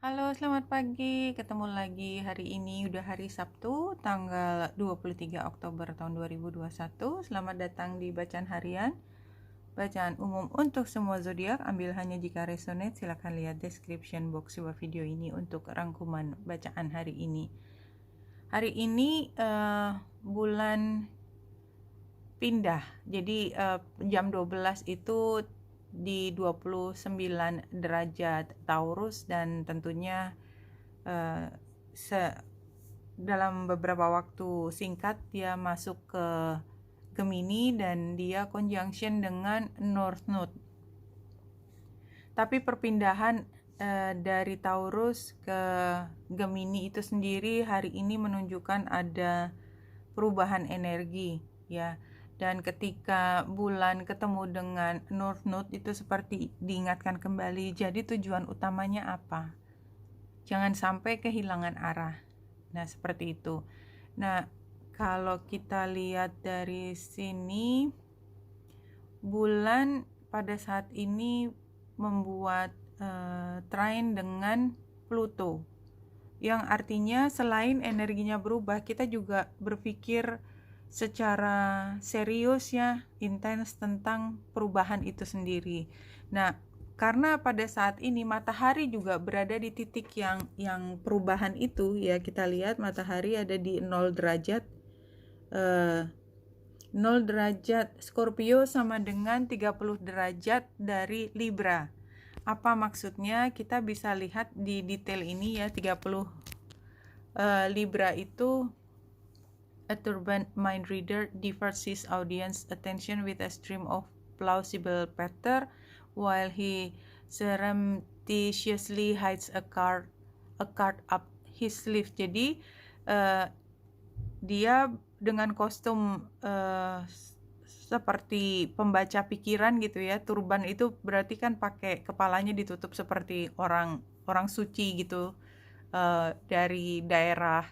Halo, selamat pagi. Ketemu lagi hari ini udah hari Sabtu, tanggal 23 Oktober tahun 2021. Selamat datang di Bacaan Harian. Bacaan umum untuk semua zodiak, ambil hanya jika resonate. Silakan lihat description box sebuah video ini untuk rangkuman bacaan hari ini. Hari ini bulan pindah. Jadi jam 12 itu di 29 derajat Taurus, dan tentunya dalam beberapa waktu singkat dia masuk ke Gemini dan dia conjunction dengan North Node. Tapi perpindahan dari Taurus ke Gemini itu sendiri hari ini menunjukkan ada perubahan energi ya. Dan ketika bulan ketemu dengan North Node itu seperti diingatkan kembali, jadi tujuan utamanya apa? Jangan sampai kehilangan arah. Nah, seperti itu. Nah, kalau kita lihat dari sini, bulan pada saat ini membuat trine dengan Pluto, yang artinya selain energinya berubah, kita juga berpikir secara serius ya, intens tentang perubahan itu sendiri. Nah, karena pada saat ini matahari juga berada di titik yang perubahan itu ya, kita lihat matahari ada di 0 derajat 0 derajat Scorpio sama dengan 30 derajat dari Libra. Apa maksudnya? Kita bisa lihat di detail ini ya. 30 Libra itu a turbulent mind reader diverts his audience attention with a stream of plausible patter while he surreptitiously hides a card up his sleeve. Jadi dia dengan kostum seperti pembaca pikiran gitu ya. Turban itu berarti kan pakai kepalanya ditutup seperti orang suci gitu, dari daerah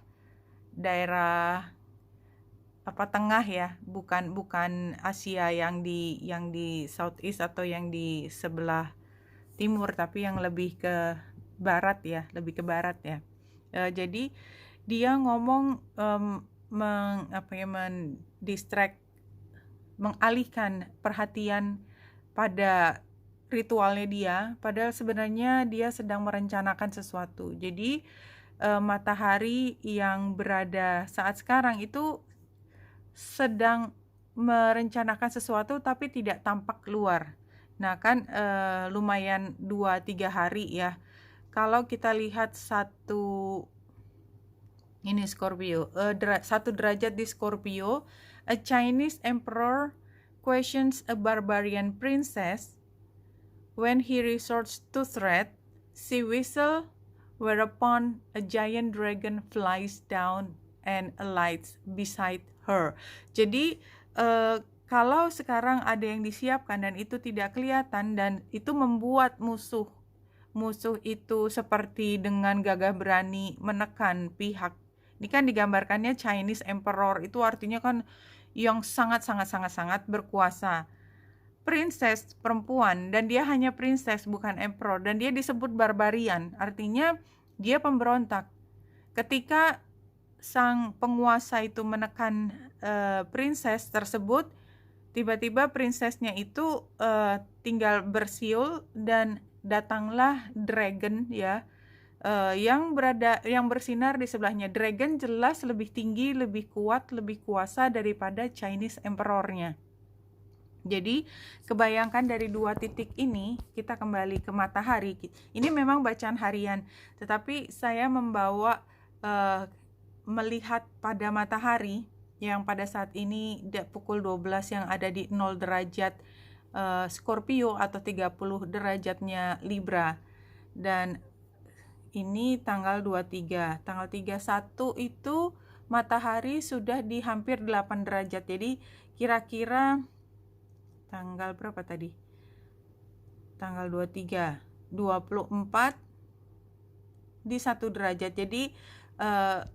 apa tengah ya, bukan Asia yang di Southeast atau yang di sebelah timur, tapi yang lebih ke barat ya, jadi dia ngomong mendistract, mengalihkan perhatian pada ritualnya dia, padahal sebenarnya dia sedang merencanakan sesuatu. Jadi matahari yang berada saat sekarang itu sedang merencanakan sesuatu tapi tidak tampak keluar. Nah kan lumayan 2-3 hari ya. Kalau kita lihat ini Scorpio, satu derajat di Scorpio, a Chinese emperor questions a barbarian princess. When he resorts to threat, she whistles, whereupon a giant dragon flies down and alights beside her. Jadi kalau sekarang ada yang disiapkan dan itu tidak kelihatan, dan itu membuat musuh itu seperti dengan gagah berani menekan pihak. Ini kan digambarkannya Chinese Emperor, itu artinya kan yang sangat berkuasa. Princess perempuan, dan dia hanya princess bukan emperor, dan dia disebut barbarian, artinya dia pemberontak. Ketika sang penguasa itu menekan princess tersebut, tiba-tiba princessnya itu tinggal bersiul dan datanglah dragon ya, yang bersinar di sebelahnya. Dragon jelas lebih tinggi, lebih kuat, lebih kuasa daripada Chinese Emperor-nya. Jadi kebayangkan dari dua titik ini, kita kembali ke matahari. Ini memang bacaan harian, tetapi saya membawa melihat pada matahari yang pada saat ini pukul 12 yang ada di 0 derajat Scorpio atau 30 derajatnya Libra. Dan ini tanggal 23. Tanggal 31 itu matahari sudah di hampir 8 derajat. Jadi kira-kira tanggal berapa tadi? Tanggal 23, 24 di 1 derajat. Jadi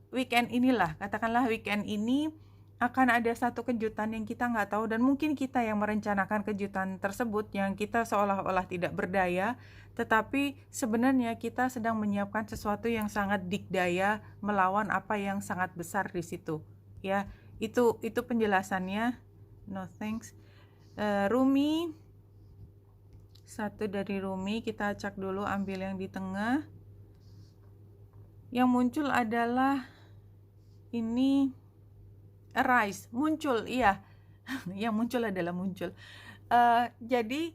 weekend inilah, katakanlah weekend ini akan ada satu kejutan yang kita nggak tahu, dan mungkin kita yang merencanakan kejutan tersebut, yang kita seolah-olah tidak berdaya, tetapi sebenarnya kita sedang menyiapkan sesuatu yang sangat dikdaya melawan apa yang sangat besar di situ. Ya, itu penjelasannya. No thanks. Rumi, satu dari Rumi, kita acak dulu, ambil yang di tengah. Yang muncul adalah ini arise, muncul, iya. Yang muncul adalah muncul. Jadi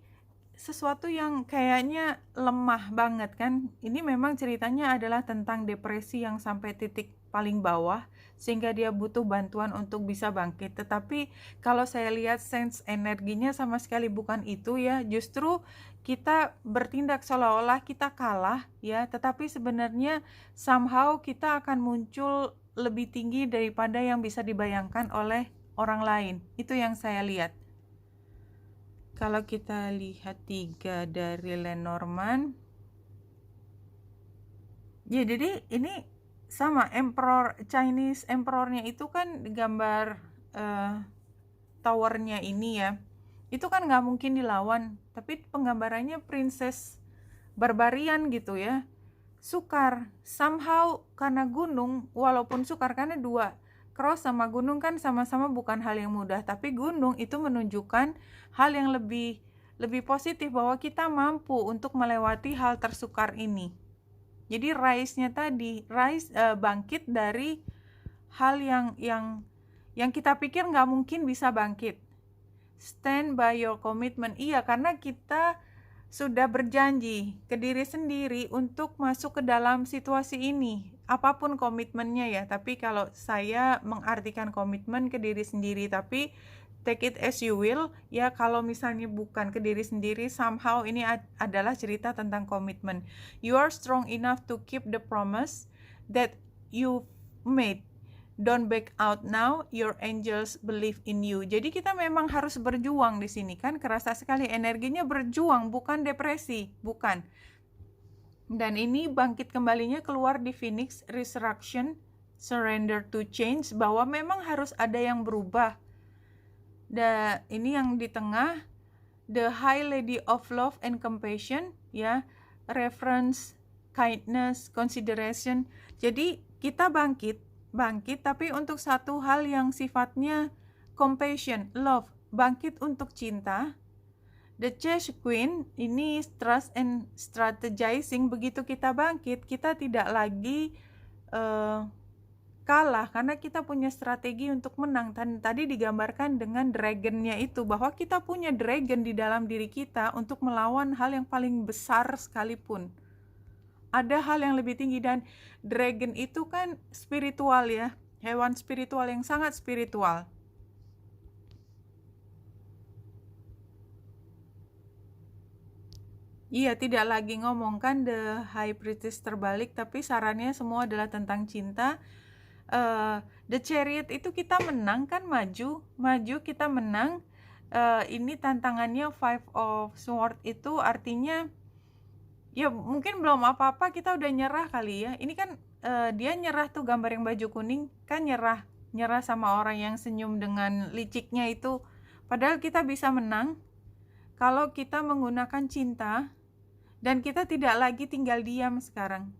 sesuatu yang kayaknya lemah banget kan. Ini memang ceritanya adalah tentang depresi yang sampai titik paling bawah, sehingga dia butuh bantuan untuk bisa bangkit. Tetapi kalau saya lihat sense energinya sama sekali bukan itu ya. Justru kita bertindak seolah-olah kita kalah ya, tetapi sebenarnya somehow kita akan muncul lebih tinggi daripada yang bisa dibayangkan oleh orang lain. Itu yang saya lihat. Kalau kita lihat 3 dari Lenormand, ya jadi ini sama Emperor, Chinese Emperor-nya itu kan gambar towernya ini ya. Itu kan nggak mungkin dilawan, tapi penggambarannya princess barbarian gitu ya. Sukar, somehow karena gunung, walaupun sukar karena dua, cross sama gunung kan sama-sama bukan hal yang mudah, tapi gunung itu menunjukkan hal yang lebih positif, bahwa kita mampu untuk melewati hal tersukar ini. Jadi rise-nya tadi, bangkit dari hal yang kita pikir nggak mungkin bisa bangkit. Stand by your commitment, iya, karena kita sudah berjanji ke diri sendiri untuk masuk ke dalam situasi ini, apapun komitmennya ya. Tapi kalau saya mengartikan komitmen ke diri sendiri, tapi take it as you will ya. Kalau misalnya bukan ke diri sendiri, somehow ini adalah cerita tentang komitmen. You are strong enough to keep the promise that you made. Don't back out now, your angels believe in you. Jadi kita memang harus berjuang di sini kan, kerasa sekali energinya berjuang, bukan depresi, bukan. Dan ini bangkit kembalinya keluar di Phoenix, Resurrection, Surrender to Change, bahwa memang harus ada yang berubah. Dan ini yang di tengah, the High Lady of Love and Compassion, ya, reference, kindness, consideration. Jadi kita bangkit tapi untuk satu hal yang sifatnya compassion, love, bangkit untuk cinta. The Chess Queen ini trust and strategizing. Begitu kita bangkit, kita tidak lagi kalah karena kita punya strategi untuk menang. Tadi digambarkan dengan dragonnya itu, bahwa kita punya dragon di dalam diri kita untuk melawan hal yang paling besar sekalipun. Ada hal yang lebih tinggi, dan dragon itu kan spiritual ya, hewan spiritual yang sangat spiritual. Iya, tidak lagi ngomongkan the high priestess terbalik, tapi sarannya semua adalah tentang cinta. The chariot itu kita menang kan, maju kita menang. Ini tantangannya 5 of sword itu artinya ya mungkin belum apa-apa kita udah nyerah kali ya. Ini kan dia nyerah tuh, gambar yang baju kuning kan nyerah sama orang yang senyum dengan liciknya itu. Padahal kita bisa menang kalau kita menggunakan cinta, dan kita tidak lagi tinggal diam sekarang.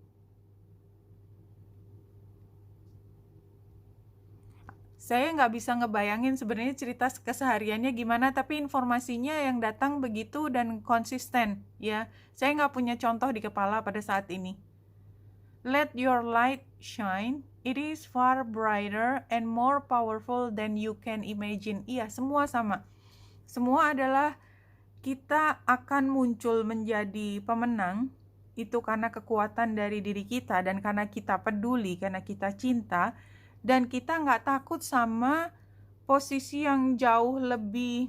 Saya nggak bisa ngebayangin sebenarnya cerita kesehariannya gimana, tapi informasinya yang datang begitu dan konsisten ya. Saya nggak punya contoh di kepala pada saat ini. Let your light shine, it is far brighter and more powerful than you can imagine. Iya, semua sama. Semua adalah kita akan muncul menjadi pemenang, itu karena kekuatan dari diri kita, dan karena kita peduli, karena kita cinta. Dan kita nggak takut sama posisi yang jauh lebih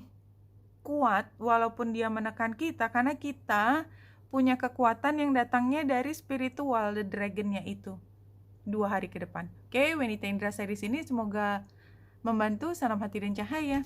kuat walaupun dia menekan kita, karena kita punya kekuatan yang datangnya dari spiritual, the dragonnya itu. 2 hari ke depan. Oke, Wenita Indra saya di sini, semoga membantu. Salam hati dan cahaya.